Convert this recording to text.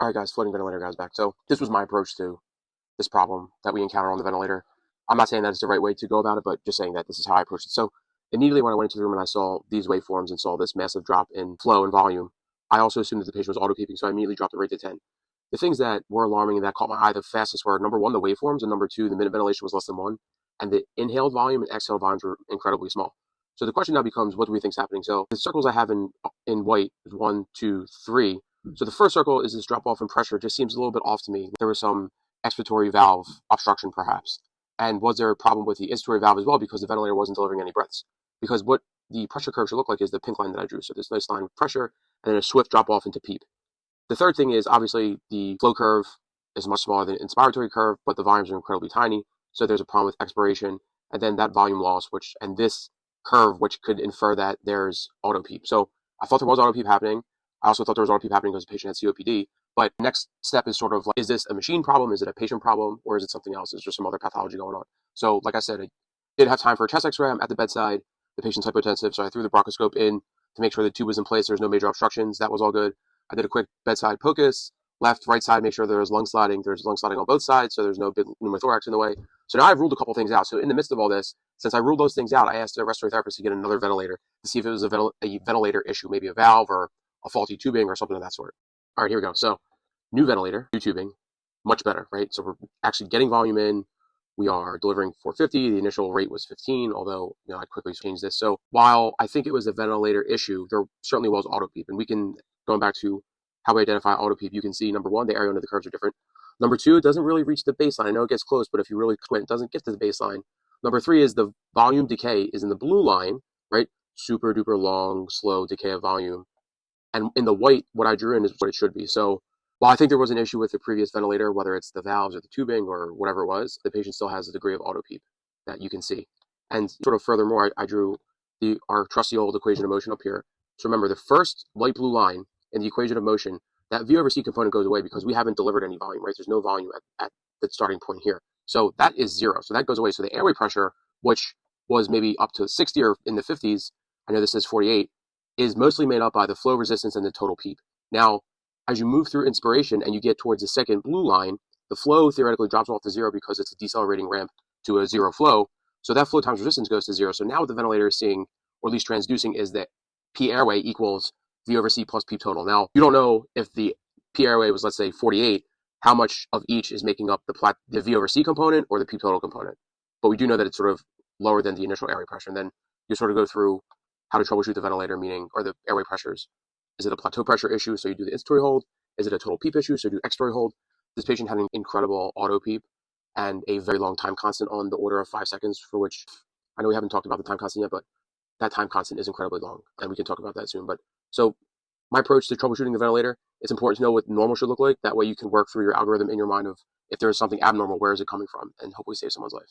All right, guys, floating ventilator guys back. So this was my approach to this problem that we encounter on the ventilator. I'm not saying that it's the right way to go about it, but just saying that this is how I approached it. So immediately when I went into the room and I saw these waveforms and saw this massive drop in flow and volume, I also assumed that the patient was auto-peeping, so I immediately dropped the rate to 10. The things that were alarming and that caught my eye the fastest were, number one, the waveforms, and number two, the minute ventilation was less than 1, and the inhaled volume and exhaled volumes were incredibly small. So the question now becomes, what do we think is happening? So the circles I have in white is 1, 2, 3. So the first circle is this drop off in pressure. It just seems a little bit off to me. There was some expiratory valve obstruction perhaps. And was there a problem with the inspiratory valve as well because the ventilator wasn't delivering any breaths? Because what the pressure curve should look like is the pink line that I drew. So this nice line of pressure and then a swift drop off into PEEP. The third thing is obviously the flow curve is much smaller than the inspiratory curve, but the volumes are incredibly tiny. So there's a problem with expiration and then that volume loss, and this curve, which could infer that there's auto PEEP. So I thought there was auto PEEP happening. I also thought there was auto PEEP happening because the patient had COPD. But next step is sort of like, is this a machine problem? Is it a patient problem? Or is it something else? Is there some other pathology going on? So like I said, I didn't have time for a chest x-ray. I'm at the bedside. The patient's hypotensive. So I threw the bronchoscope in to make sure the tube was in place. There's no major obstructions. That was all good. I did a quick bedside POCUS, left, right side, make sure there was lung sliding. There's lung sliding on both sides. So there's no big pneumothorax in the way. So now I've ruled a couple things out. So in the midst of all this, since I ruled those things out, I asked the respiratory therapist to get another ventilator to see if it was a ventilator issue, maybe a valve or a faulty tubing or something of that sort. All right, here we go. So new ventilator, new tubing, much better, right? So we're actually getting volume in. We are delivering 450. The initial rate was 15, although I quickly changed this. So while I think it was a ventilator issue, there certainly was auto PEEP. And we can, going back to how we identify auto PEEP, you can see number one, the area under the curves are different. Number two, it doesn't really reach the baseline. I know it gets close, but if you really squint, it doesn't get to the baseline. Number three is the volume decay is in the blue line, right? Super duper long, slow decay of volume. And in the white, what I drew in is what it should be. So while I think there was an issue with the previous ventilator, whether it's the valves or the tubing or whatever it was, the patient still has a degree of auto PEEP that you can see. And sort of furthermore, I drew our trusty old equation of motion up here. So remember, the first light blue line in the equation of motion, that V over C component goes away because we haven't delivered any volume, right? There's no volume at the starting point here. So that is 0. So that goes away. So the airway pressure, which was maybe up to 60 or in the 50s, I know this says 48, is mostly made up by the flow resistance and the total PEEP. Now, as you move through inspiration and you get towards the second blue line, the flow theoretically drops off to 0 because it's a decelerating ramp to a 0 flow. So that flow times resistance goes to 0. So now what the ventilator is seeing, or at least transducing, is that P airway equals V over C plus PEEP total. Now, you don't know if the P airway was, let's say, 48, how much of each is making up the V over C component or the PEEP total component. But we do know that it's sort of lower than the initial airway pressure. And then you sort of go through how to troubleshoot the ventilator, or the airway pressures. Is it a plateau pressure issue? So you do the inspiratory hold. Is it a total PEEP issue? So you do expiratory hold. This patient had an incredible auto PEEP and a very long time constant on the order of 5 seconds, for which I know we haven't talked about the time constant yet, but that time constant is incredibly long, and we can talk about that soon. But so my approach to troubleshooting the ventilator, it's important to know what normal should look like. That way you can work through your algorithm in your mind of if there is something abnormal, where is it coming from, and hopefully save someone's life.